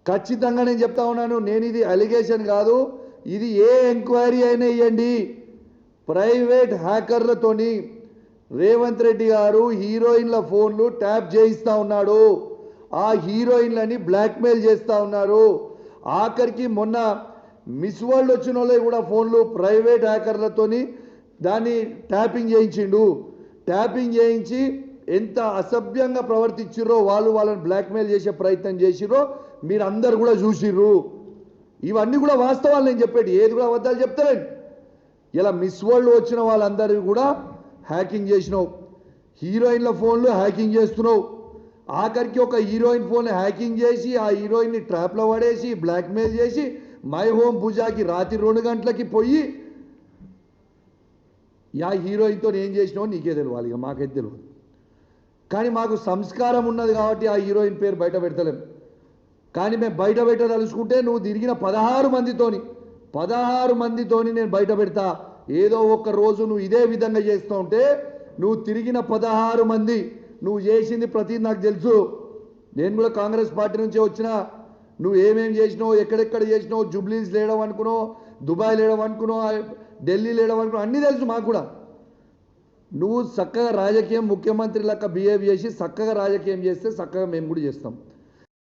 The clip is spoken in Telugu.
ఖచ్చితంగా నేను చెప్తా ఉన్నాను. నేను ఇది అలిగేషన్ కాదు, ఇది ఏ ఎంక్వైరీ అయినా ఇవ్వండి. ప్రైవేట్ హ్యాకర్లతోని రేవంత్ రెడ్డి గారు హీరోయిన్ల ఫోన్లు ట్యాప్ చేయిస్తూ ఉన్నాడు. ఆ హీరోయిన్లని బ్లాక్మెయిల్ చేస్తూ ఉన్నారు. ఆఖరికి మొన్న మిస్ వరల్డ్ వచ్చిన వాళ్ళే కూడా ఫోన్లు ప్రైవేట్ హ్యాకర్లతోని దాన్ని ట్యాపింగ్ చేయించిండు. ట్యాపింగ్ చేయించి ఎంత అసభ్యంగా ప్రవర్తించిర్రో, వాళ్ళని బ్లాక్మెయిల్ చేసే ప్రయత్నం చేసిర్రో మీరు అందరు కూడా చూసిర్రు. ఇవన్నీ కూడా వాస్తవాలు నేను చెప్పేది, ఏది కూడా అబద్ధాలు చెప్తారండి. ఇలా మిస్ వరల్డ్ వచ్చిన వాళ్ళందరికీ కూడా హ్యాకింగ్ చేసినావు, హీరోయిన్ల ఫోన్లు హ్యాకింగ్ చేస్తున్నావు. ఆఖరికి ఒక హీరోయిన్ ఫోన్ హ్యాకింగ్ చేసి ఆ హీరోయిన్ని ట్రాప్లో పడేసి బ్లాక్మెయిల్ చేసి మై హోమ్ పూజాకి రాత్రి 2 గంటలకి పోయి యా హీరోయిన్తో ఏం చేసినావు నీకే తెలియాలి, ఇక మాకైతే తెలియదు. కానీ మాకు సంస్కారం ఉన్నది కాబట్టి ఆ హీరోయిన్ పేరు బయట పెడతలేం. కానీ మేము బయట పెట్టదలుచుకుంటే నువ్వు తిరిగిన 16 మందితోని నేను బయట పెడతా. ఏదో ఒక రోజు నువ్వు ఇదే విధంగా చేస్తూ ఉంటే నువ్వు తిరిగిన 16 మంది నువ్వు చేసింది ప్రతి నాకు తెలుసు. నేను కూడా కాంగ్రెస్ పార్టీ నుంచే వచ్చినా. నువ్వు ఏమేం చేసినావు, ఎక్కడెక్కడ చేసినావు, జూబ్లీస్ లేడం అనుకున్నావు, దుబాయ్ లేడం అనుకున్నావు, ఢిల్లీ లేడం అనుకున్నావు, అన్నీ తెలుసు మాకు కూడా. నువ్వు చక్కగా రాజకీయం ముఖ్యమంత్రి లెక్క బిహేవ్ చేసి చక్కగా రాజకీయం చేస్తే చక్కగా మేము కూడా చేస్తాం.